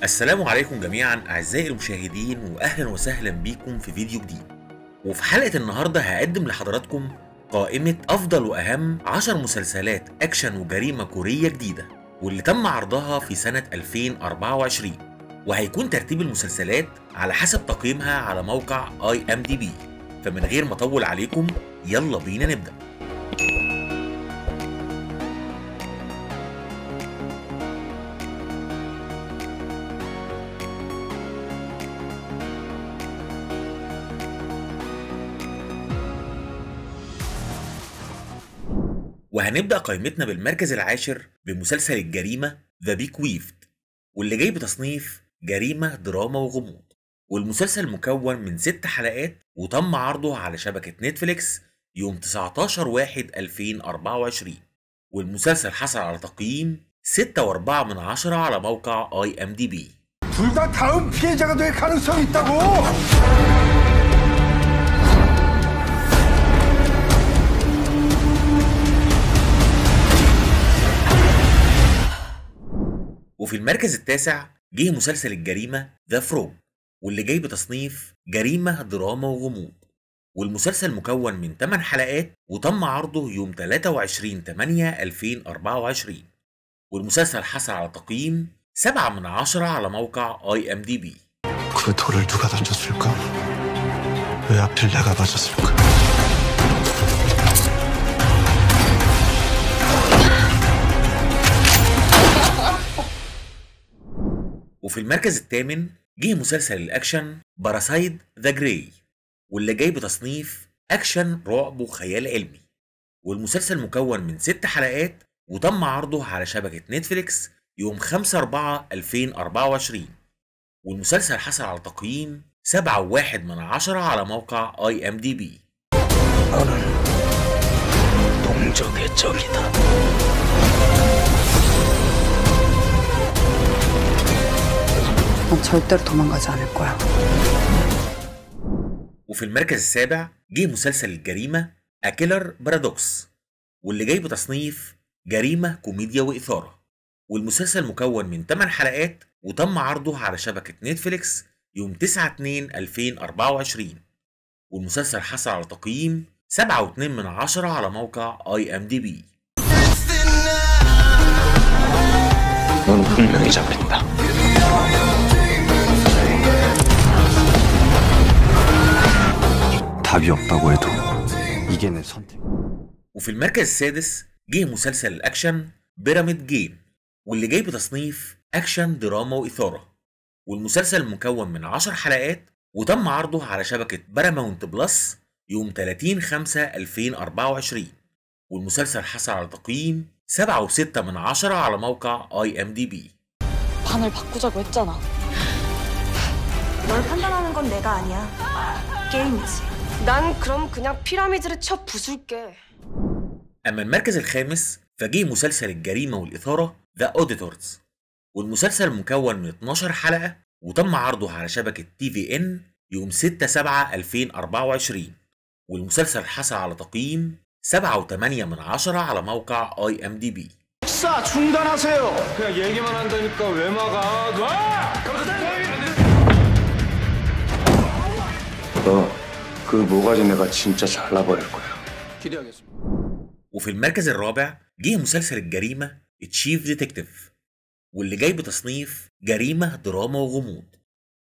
السلام عليكم جميعا أعزائي المشاهدين، وأهلا وسهلا بيكم في فيديو جديد. وفي حلقة النهاردة هقدم لحضراتكم قائمة أفضل وأهم 10 مسلسلات أكشن وجريمة كورية جديدة واللي تم عرضها في سنة 2024، وهيكون ترتيب المسلسلات على حسب تقييمها على موقع IMDb. فمن غير ما أطول عليكم يلا بينا نبدأ. وهنبدأ قائمتنا بالمركز العاشر بمسلسل الجريمة ذا بيك ويفد، واللي جاي بتصنيف جريمة دراما وغموض. والمسلسل مكون من 6 حلقات وتم عرضه على شبكة نتفليكس يوم 19/1/2024. والمسلسل حصل على تقييم 6.4 على موقع IMDb. 둘 다 다음 피해자가 될 가능성이 있다고! وفي المركز التاسع جه مسلسل الجريمة ذا فروج، واللي جاي بتصنيف جريمة دراما وغموض. والمسلسل مكون من 8 حلقات وتم عرضه يوم 23/8/2024. والمسلسل حصل على تقييم 7 على موقع IMDb. 그 돌을 누가 던졌을까? 왜 하필 내가 맞았을까? وفي المركز الثامن جه مسلسل الأكشن باراسايد ذا جراي، واللي جاي بتصنيف أكشن رعب وخيال علمي. والمسلسل مكون من 6 حلقات وتم عرضه على شبكة نتفليكس يوم 5/4/2024. والمسلسل حصل على تقييم 7.1 على موقع IMDb. 너는 동족의 적이다. 넌 절대로 도망가지 않을 거야. وفي المركز السابع جه مسلسل الجريمة أكيلر بارادوكس، واللي جاي بتصنيف جريمة كوميديا وإثارة. والمسلسل مكون من 8 حلقات وتم عرضه على شبكة نتفليكس يوم 9/2/2024. والمسلسل حصل على تقييم 7.2 على موقع IMDb. 너는 분명히 잡힌다. 답이 없다고 해도 이게 내 선택. وفي المركز السادس جه مسلسل الأكشن بيراميد جيم، واللي جاي بتصنيف أكشن دراما وإثارة. والمسلسل مكون من 10 حلقات وتم عرضه على شبكة باراماونت بلس يوم 30/5/2024. والمسلسل حصل على تقييم 7.6 على موقع IMDb. 반을 바꾸자고 했잖아. 널 판단하는 건 내가 아니야. 게임이지. 난 그럼 그냥 피라미드를 쳐 부술게. أما المركز الخامس فجه مسلسل الجريمة والإثارة ذا أوديتورز، والمسلسل مكون من 12 حلقة وتم عرضه على شبكة TVN يوم 6/7/2024. والمسلسل حصل على تقييم 7.8 على موقع IMDb. 사 중단하세요. 그냥 얘기만 한다니까 왜 막아? 놔! 그 모가지 내가 진짜 잘라버릴 거야. 기대하겠습니다. وفي المركز الرابع جه مسلسل الجريمة تشيف ديتكتيف، واللي جاي بتصنيف جريمة دراما وغموض.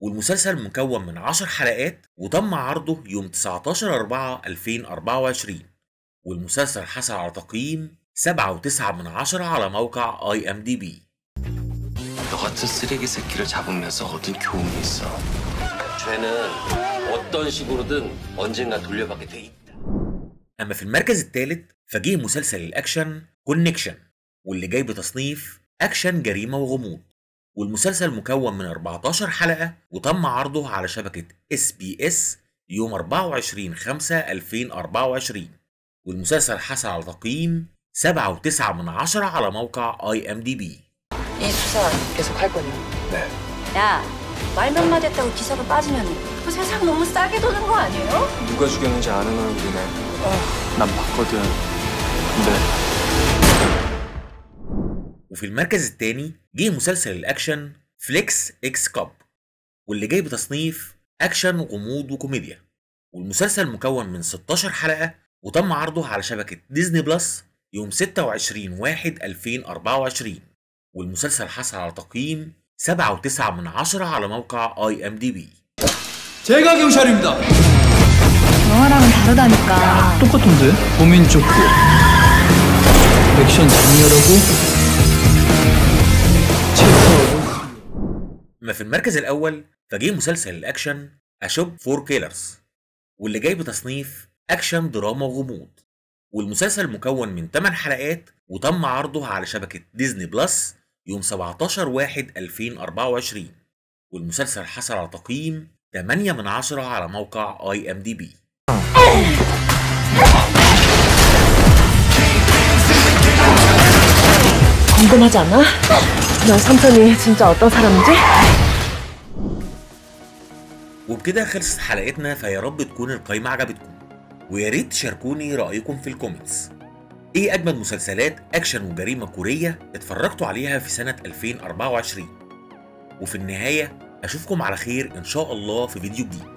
والمسلسل مكون من 10 حلقات وتم عرضه يوم 19/4/2024. والمسلسل حصل على تقييم 7.9 على موقع IMDb. 너 같은 쓰레기 새끼를 잡으면서 얻은 교훈이 있어. 죄는 어떤 식으로든 언젠가 돌려받게 돼 있다. أما في المركز الثالث فجه مسلسل الأكشن كونكشن، واللي جاي بتصنيف أكشن جريمة وغموض. والمسلسل مكون من 14 حلقة وتم عرضه على شبكة SBS يوم 24/5/2024. والمسلسل حصل على تقييم 7.9 على موقع IMDb. 이 수사 계속 할 거냐? 네. 야, 말 몇 마디 했다고 기사가 빠지면 그 세상 너무 싸게 도는 거 아니에요? 누가 죽였는지 아는 얼굴이네. 난 봤거든. 네. وفي المركز الثاني جه مسلسل الأكشن فليكس اكس كاب، واللي جاي بتصنيف اكشن وغموض وكوميديا. والمسلسل مكون من 16 حلقة وتم عرضه على شبكة ديزني بلس يوم 26/1/2024. والمسلسل حصل على تقييم 7.9 على موقع IMDb. 제가 경찰입니다. 영화랑은 다르다니까. 똑같은데? 범인 쫓고 액션 장렬하고 체크하고. ما في المركز الأول فجه مسلسل الأكشن أشوب فور كيلرز، واللي جاي بتصنيف أكشن دراما وغموض. والمسلسل مكون من 8 حلقات وتم عرضه على شبكة ديزني بلس يوم 17/1/2024. والمسلسل حصل على تقييم 8 على موقع IMDb. 궁금하지 않아? 너 삼촌이 진짜 어떤 사람인지? وبكده خلصت حلقتنا، فيا رب تكون القايمة عجبتكم، ويا ريت تشاركوني رأيكم في الكومنتس. ايه اجمد مسلسلات اكشن وجريمة كورية اتفرجتوا عليها في سنة 2024؟ وفي النهاية اشوفكم على خير ان شاء الله في فيديو جديد.